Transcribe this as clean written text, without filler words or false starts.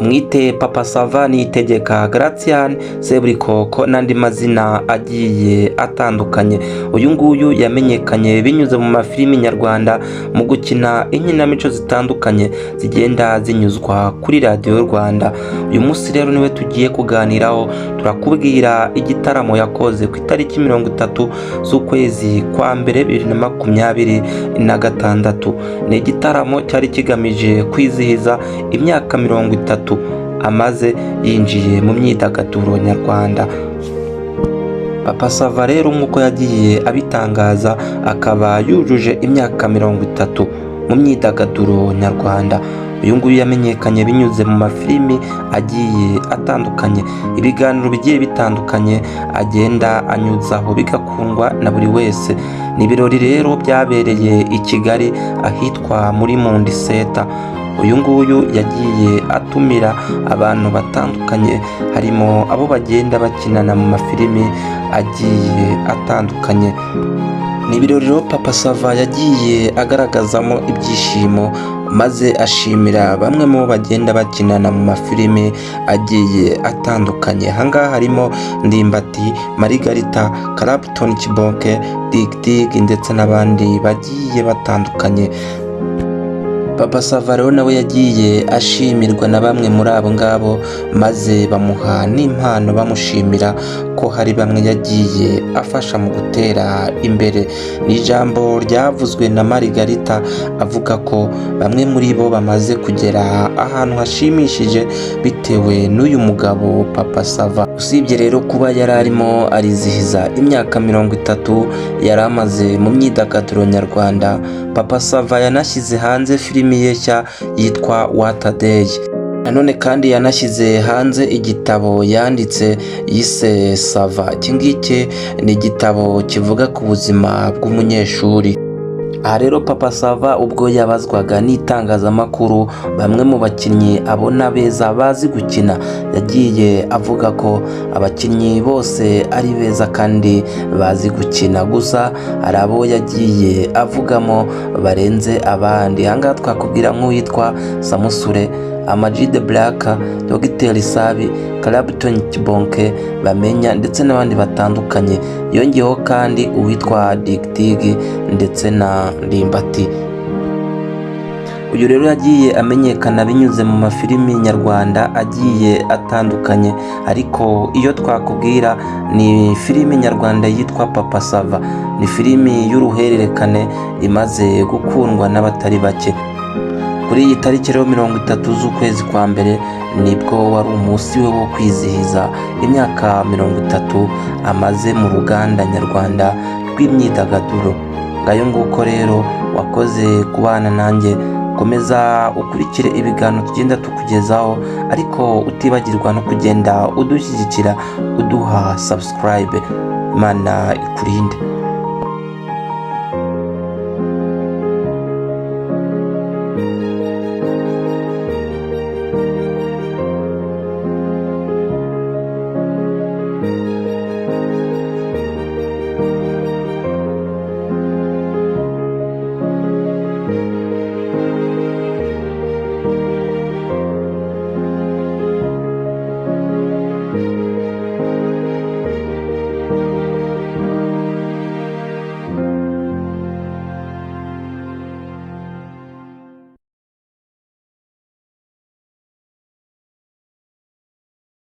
tumwite Papa Sava Niyitegeka Gratien Seburikoko n'andi mazina agiye atandukanye. Uyu nguyu yamenyekanye binyuze mu mafilimi nyarwanda mu gukina inkinamico zitandukanye zigenda zinyuzwa kuri radiyo Rwanda. Uyu munsi rero niwe tugiye kuganiraho, turakubwira igitaramo yakoze ku itariki 30 z'ukwezi kwa mbere 2026. Ni igitaramo cyari kigamije kwizihiza imyaka 30 amaze yinjiye mu myidagaduro nyarwanda. Papa Sava rero nk'uko yagiye abitangaza, akaba yujuje imyaka 30 mu myidagaduro nyarwanda. Uyu nguyu yamenyekanye binyuze mu mafilimi agiye atandukanye, ibiganiro bigiye bitandukanye agenda anyuzaho bigakundwa na buri wese. Ni ibirori rero byabereye i Kigali ahitwa muri Mundi Center. Uyu nguyu yagiye atumira abantu batandukanye, harimo abo bagenda bakinana mu mafilimi agiye atandukanye. Ni ibirori rero Papa Sava yagiye agaragazamo ibyishimo, maze ashimira bamwe mu bagenda bakinana mu mafilimi agiye atandukanye. Ahangaha harimo Ndimbati, Marigarita, Clapton Kibonke, Dig Dig ndetse n'abandi bagiye batandukanye. Papa Sava rero nawe yagiye ashimirwa na bamwe muri abo ngabo, maze bamuha n'impano bamushimira ko hari bamwe yagiye afasha mu gutera imbere. Ni ijambo ryavuzwe na Marigarita avuga ko bamwe muri bo bamaze kugera ahantu hashimishije bitewe n'uyu mugabo Papa Sava. Usibye rero kuba yari arimo arizihiza imyaka 30 yari amaze mu myidagaduro nyarwanda, Papa Sava yanashyize hanze filimi ye nshya yitwa What a Day. Nanone kandi yanashyize hanze igitabo yanditse yise Sava. Iki ngiki ni igitabo kivuga ku buzima bw'umunyeshuri. Aha rero Papa Sava ubwo yabazwaga n'itangazamakuru bamwe mu bakinnyi abona beza bazi gukina, yagiye avuga ko abakinnyi bose ari beza kandi bazi gukina, gusa hari abo yagiye avugamo barenze abandi. Ahangaha twakubwira nk'uwitwa Samusure, Ama-G The Black, Dr Sabi, Clapton Kibonke, Bamenya ndetse n'abandi batandukanye. Yongeyeho kandi uwitwa Dig Dig ndetse na Ndimbati. Uyu rero yagiye amenyekana binyuze mu mafilimi nyarwanda agiye atandukanye, ariko iyo twakubwira ni filimi nyarwanda yitwa Papa Sava. Ni filimi y'uruhererekane imaze gukundwa n'abatari bake. Kuri iyi tariki rero 30 z'ukwezi kwa mbere nibwo wari umunsi we wo kwizihiza imyaka 30 amaze mu ruganda nyarwanda rw'imyidagaduro. Ngayo nguko rero, wakoze kubana nanjye. Komeza ukurikire ibiganiro tugenda tukugezaho, ariko utibagirwa no kugenda udushyigikira uduha subscribe. Imana ikurinde.